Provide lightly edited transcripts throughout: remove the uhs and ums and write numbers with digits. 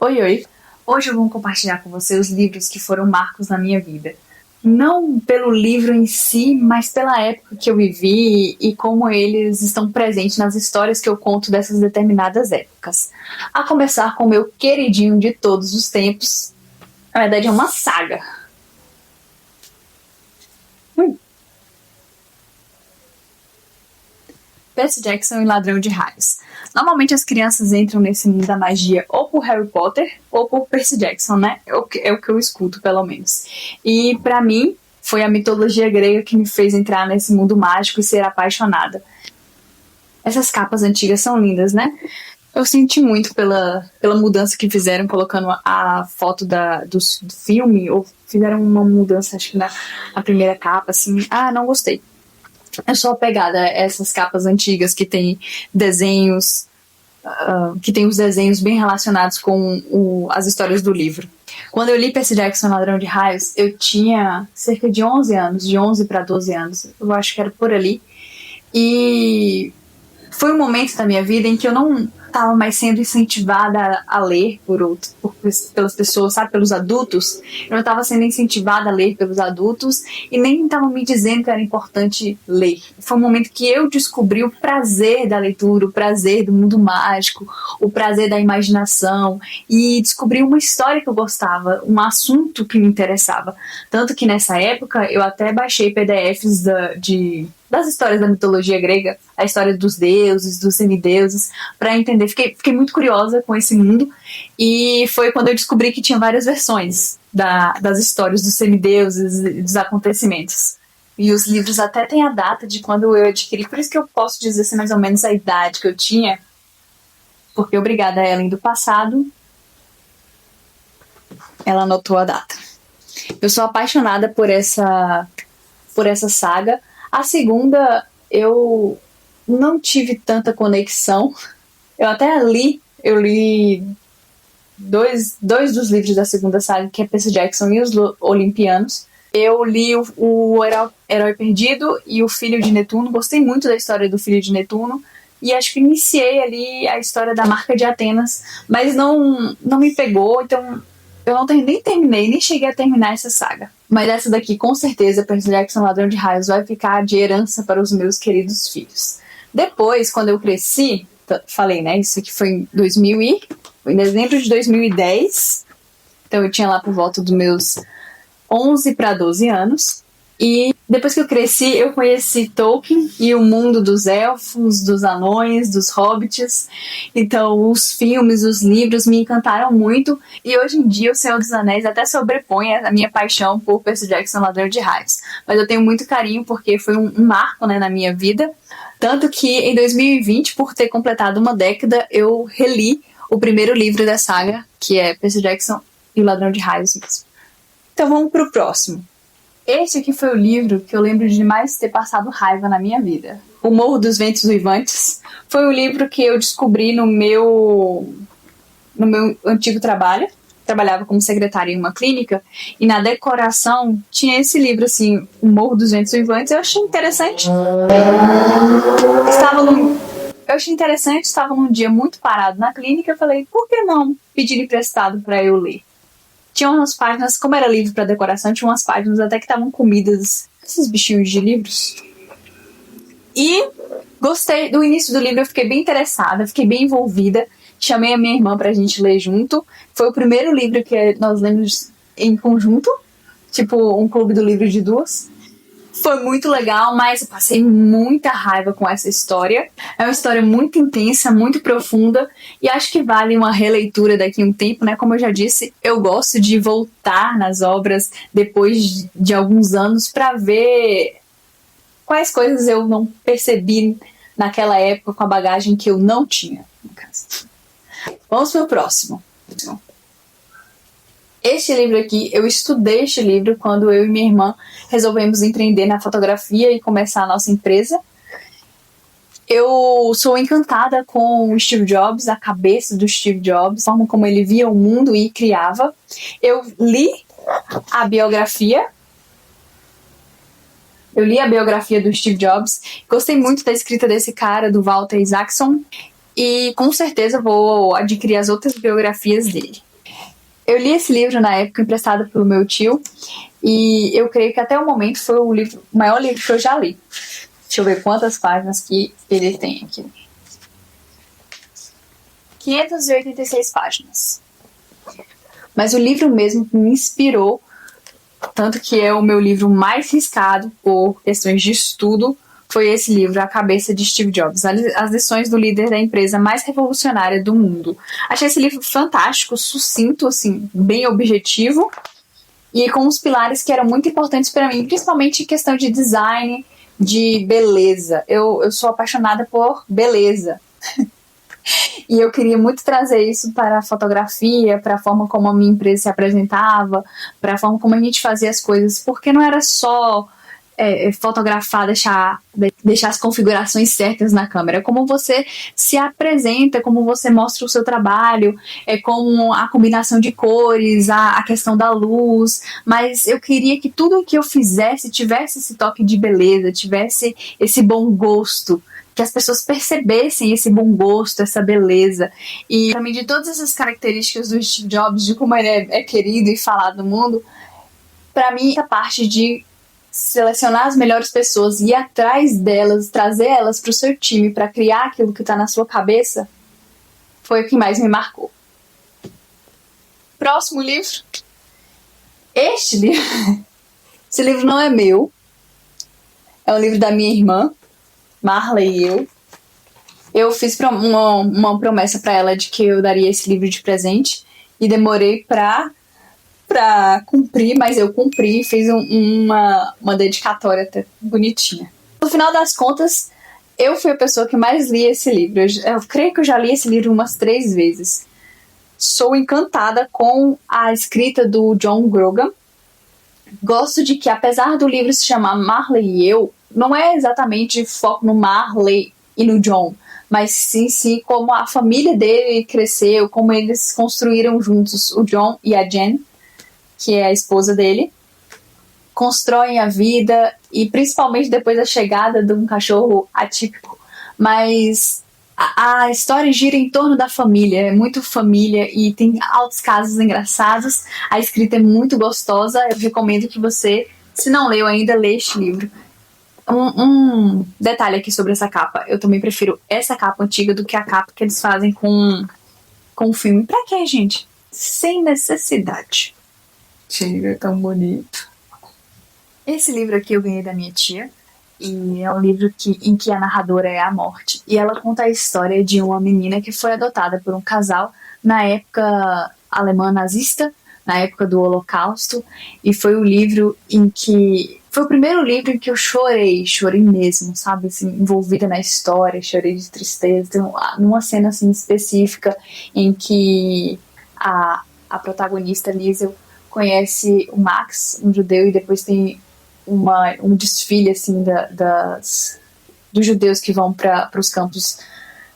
Oi, oi! Hoje eu vou compartilhar com você os livros que foram marcos na minha vida. Não pelo livro em si, mas pela época que eu vivi e como eles estão presentes nas histórias que eu conto dessas determinadas épocas. A começar com o meu queridinho de todos os tempos. Na verdade, é uma saga. Percy Jackson e Ladrão de Raios. Normalmente as crianças entram nesse mundo da magia ou por Harry Potter ou por Percy Jackson, né? É o que eu escuto, pelo menos. E pra mim, foi a mitologia grega que me fez entrar nesse mundo mágico e ser apaixonada. Essas capas antigas são lindas, né? Eu senti muito pela mudança que fizeram, colocando a foto do filme, ou fizeram uma mudança, acho que na primeira capa, assim. Ah, não gostei. Eu sou apegada a essas capas antigas que tem desenhos, que tem os desenhos bem relacionados com as histórias do livro. Quando eu li Percy Jackson Ladrão de Raios, eu tinha cerca de 11 anos, de 11 para 12 anos, eu acho que era por ali. E foi um momento da minha vida em que eu não estava mais sendo incentivada a ler pelas pessoas, sabe, pelos adultos. Eu não estava sendo incentivada a ler pelos adultos e nem estavam me dizendo que era importante ler. Foi um momento que eu descobri o prazer da leitura, o prazer do mundo mágico, o prazer da imaginação e descobri uma história que eu gostava, um assunto que me interessava. Tanto que nessa época eu até baixei PDFs das histórias da mitologia grega, a história dos deuses, dos semideuses, para entender. Fiquei muito curiosa com esse mundo e foi quando eu descobri que tinha várias versões das histórias dos semideuses e dos acontecimentos. E os livros até têm a data de quando eu adquiri, por isso que eu posso dizer assim, mais ou menos a idade que eu tinha, porque obrigada a Ellen do passado, ela anotou a data. Eu sou apaixonada por essa saga. A segunda, eu não tive tanta conexão. Eu li dois dos livros da segunda saga, que é Percy Jackson e os Olimpianos. Eu li o Herói Perdido e o Filho de Netuno. Gostei muito da história do Filho de Netuno. E acho que iniciei ali a história da Marca de Atenas, mas não me pegou, então eu nem terminei, nem cheguei a terminar essa saga. Mas essa daqui, com certeza, Percy Jackson Ladrão de Raios, vai ficar de herança para os meus queridos filhos. Depois, quando eu cresci, falei, né, isso aqui foi foi em dezembro de 2010, então eu tinha lá por volta dos meus 11 para 12 anos. E depois que eu cresci, eu conheci Tolkien e o mundo dos elfos, dos anões, dos hobbits. Então, os filmes, os livros me encantaram muito. E hoje em dia, O Senhor dos Anéis até sobrepõe a minha paixão por Percy Jackson Ladrão de Raios. Mas eu tenho muito carinho porque foi um marco, né, na minha vida. Tanto que em 2020, por ter completado uma década, eu reli o primeiro livro da saga, que é Percy Jackson e o Ladrão de Raios mesmo. Então vamos pro próximo. Este aqui foi o livro que eu lembro de mais ter passado raiva na minha vida. O Morro dos Ventos Uivantes foi o livro que eu descobri no meu antigo trabalho. Trabalhava como secretária em uma clínica e na decoração tinha esse livro, assim, O Morro dos Ventos Uivantes. Eu achei interessante. Estava num dia muito parado na clínica. Eu falei, por que não pedir emprestado para eu ler? Tinha umas páginas, como era livro para decoração, tinha umas páginas até que estavam comidas, esses bichinhos de livros. E gostei do início do livro, eu fiquei bem interessada, fiquei bem envolvida. Chamei a minha irmã pra gente ler junto. Foi o primeiro livro que nós lemos em conjunto, tipo um clube do livro de duas. Foi muito legal, mas eu passei muita raiva com essa história. É uma história muito intensa, muito profunda, e acho que vale uma releitura daqui a um tempo, né? Como eu já disse, eu gosto de voltar nas obras depois de alguns anos para ver quais coisas eu não percebi naquela época com a bagagem que eu não tinha, no caso. Vamos para o próximo. Este livro aqui, eu estudei este livro quando eu e minha irmã resolvemos empreender na fotografia e começar a nossa empresa. Eu sou encantada com o Steve Jobs, a cabeça do Steve Jobs, a forma como ele via o mundo e criava. Eu li a biografia do Steve Jobs, gostei muito da escrita desse cara, do Walter Isaacson, e com certeza vou adquirir as outras biografias dele. Eu li esse livro na época emprestado pelo meu tio e eu creio que até o momento foi o maior livro que eu já li. Deixa eu ver quantas páginas que ele tem aqui. 586 páginas. Mas o livro mesmo me inspirou, tanto que é o meu livro mais riscado por questões de estudo, foi esse livro, A Cabeça de Steve Jobs, as lições do líder da empresa mais revolucionária do mundo. Achei esse livro fantástico, sucinto, assim, bem objetivo, e com uns pilares que eram muito importantes para mim, principalmente em questão de design, de beleza. Eu sou apaixonada por beleza. E eu queria muito trazer isso para a fotografia, para a forma como a minha empresa se apresentava, para a forma como a gente fazia as coisas, porque não era só fotografar, deixar as configurações certas na câmera, como você se apresenta, como você mostra o seu trabalho, como a combinação de cores, a questão da luz, mas eu queria que tudo que eu fizesse tivesse esse toque de beleza, tivesse esse bom gosto, que as pessoas percebessem esse bom gosto, essa beleza. E para mim, de todas essas características do Steve Jobs, de como ele é querido e falado no mundo, para mim, essa parte de selecionar as melhores pessoas, ir atrás delas, trazer elas para o seu time, para criar aquilo que está na sua cabeça, foi o que mais me marcou. Próximo livro. Esse livro não é meu, é um livro da minha irmã, Marley e eu. Eu fiz uma promessa para ela de que eu daria esse livro de presente e demorei pra cumprir, mas eu cumpri e fiz uma dedicatória até bonitinha. No final das contas, eu fui a pessoa que mais li esse livro. Eu creio que eu já li esse livro umas 3 vezes. Sou encantada com a escrita do John Grogan. Gosto de que, apesar do livro se chamar Marley e eu, não é exatamente foco no Marley e no John, mas sim como a família dele cresceu, como eles construíram juntos, o John e a Jen, que é a esposa dele, constroem a vida, e principalmente depois da chegada de um cachorro atípico. Mas a história gira em torno da família, é muito família e tem altos casos engraçados. A escrita é muito gostosa. Eu recomendo que você, se não leu ainda, lê este livro. Um detalhe aqui sobre essa capa: eu também prefiro essa capa antiga do que a capa que eles fazem com o filme. Pra quê, gente? Sem necessidade. Esse livro é tão bonito. Esse livro aqui eu ganhei da minha tia, e é um livro em que a narradora é a morte, e ela conta a história de uma menina que foi adotada por um casal na época alemã nazista, na época do Holocausto, e foi o livro em que... Foi o primeiro livro em que eu chorei mesmo, sabe, assim, envolvida na história, chorei de tristeza. Então, numa cena assim específica em que a protagonista, Liesel, conhece o Max, um judeu, e depois tem um desfile assim dos judeus que vão para os campos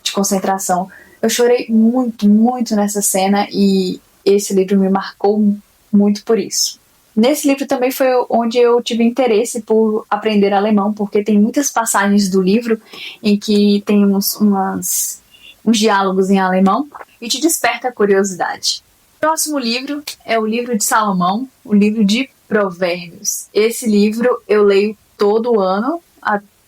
de concentração. Eu chorei muito, muito nessa cena, e esse livro me marcou muito por isso. Nesse livro também foi onde eu tive interesse por aprender alemão, porque tem muitas passagens do livro em que tem uns diálogos em alemão e te desperta a curiosidade. O próximo livro é o livro de Salomão, o livro de Provérbios. Esse livro eu leio todo ano,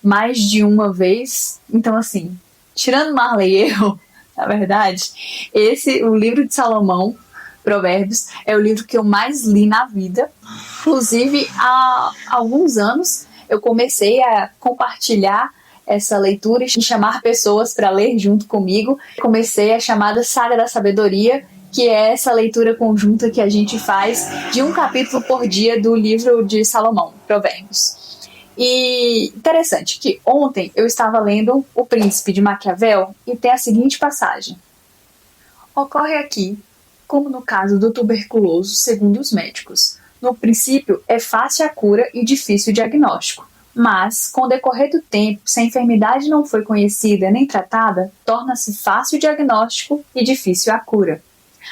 mais de uma vez. Então, assim, tirando Marley e eu, na verdade, o livro de Salomão, Provérbios, é o livro que eu mais li na vida. Inclusive, há alguns anos eu comecei a compartilhar essa leitura e chamar pessoas para ler junto comigo. Comecei a chamada Saga da Sabedoria, que é essa leitura conjunta que a gente faz de um capítulo por dia do livro de Salomão, Provérbios. E interessante que ontem eu estava lendo O Príncipe de Maquiavel e tem a seguinte passagem: ocorre aqui, como no caso do tuberculoso, segundo os médicos. No princípio, é fácil a cura e difícil o diagnóstico. Mas, com o decorrer do tempo, se a enfermidade não foi conhecida nem tratada, torna-se fácil o diagnóstico e difícil a cura.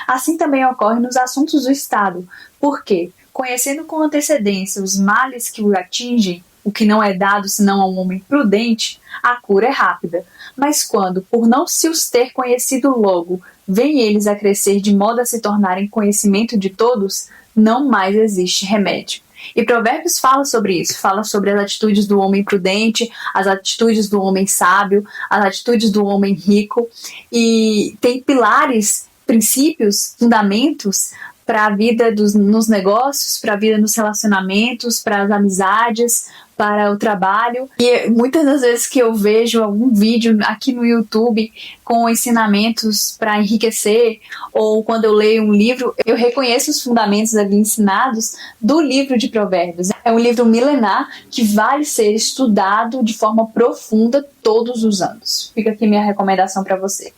Assim também ocorre nos assuntos do Estado, porque, conhecendo com antecedência os males que o atingem, o que não é dado senão a um homem prudente, a cura é rápida. Mas quando, por não se os ter conhecido logo, vêm eles a crescer de modo a se tornarem conhecimento de todos, não mais existe remédio. E Provérbios fala sobre isso, fala sobre as atitudes do homem prudente, as atitudes do homem sábio, as atitudes do homem rico, e tem pilares, princípios, fundamentos para a vida nos negócios, para a vida nos relacionamentos, para as amizades, para o trabalho. E muitas das vezes que eu vejo algum vídeo aqui no YouTube com ensinamentos para enriquecer, ou quando eu leio um livro, eu reconheço os fundamentos ali ensinados do livro de Provérbios. É um livro milenar que vale ser estudado de forma profunda todos os anos. Fica aqui minha recomendação para você.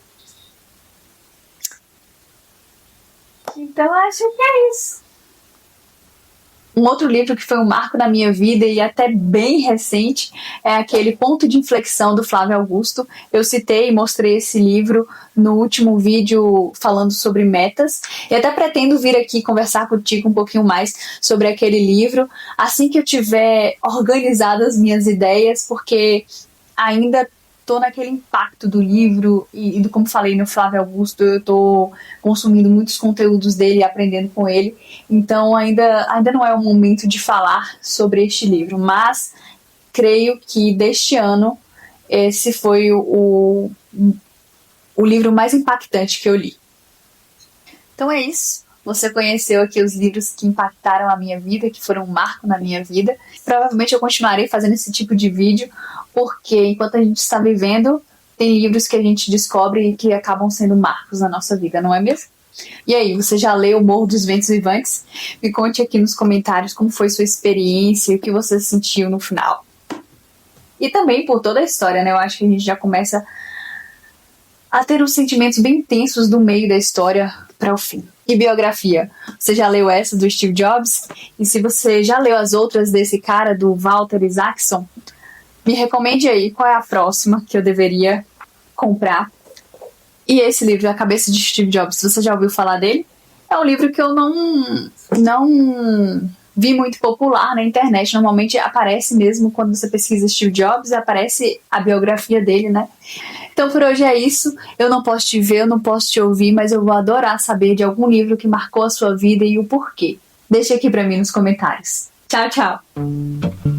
Então, acho que é isso. Um outro livro que foi um marco na minha vida e até bem recente é aquele Ponto de Inflexão, do Flávio Augusto. Eu citei e mostrei esse livro no último vídeo falando sobre metas. E até pretendo vir aqui conversar contigo um pouquinho mais sobre aquele livro assim que eu tiver organizado as minhas ideias, porque ainda estou naquele impacto do livro e como falei no Flávio Augusto, eu estou consumindo muitos conteúdos dele e aprendendo com ele, então ainda não é o momento de falar sobre este livro, mas creio que deste ano esse foi o livro mais impactante que eu li. Então é isso. Você conheceu aqui os livros que impactaram a minha vida, que foram um marco na minha vida. Provavelmente eu continuarei fazendo esse tipo de vídeo, porque enquanto a gente está vivendo, tem livros que a gente descobre que acabam sendo marcos na nossa vida, não é mesmo? E aí, você já leu O Morro dos Ventos Vivantes? Me conte aqui nos comentários como foi sua experiência e o que você sentiu no final. E também por toda a história, né? Eu acho que a gente já começa a ter uns sentimentos bem intensos do meio da história para o fim. E biografia? Você já leu essa do Steve Jobs? E se você já leu as outras desse cara, do Walter Isaacson, me recomende aí qual é a próxima que eu deveria comprar. E esse livro, A Cabeça de Steve Jobs, você já ouviu falar dele? É um livro que eu não vi muito popular na internet. Normalmente aparece mesmo quando você pesquisa Steve Jobs, aparece a biografia dele, né? Então por hoje é isso. Eu não posso te ver, eu não posso te ouvir, mas eu vou adorar saber de algum livro que marcou a sua vida e o porquê. Deixa aqui pra mim nos comentários. Tchau, tchau!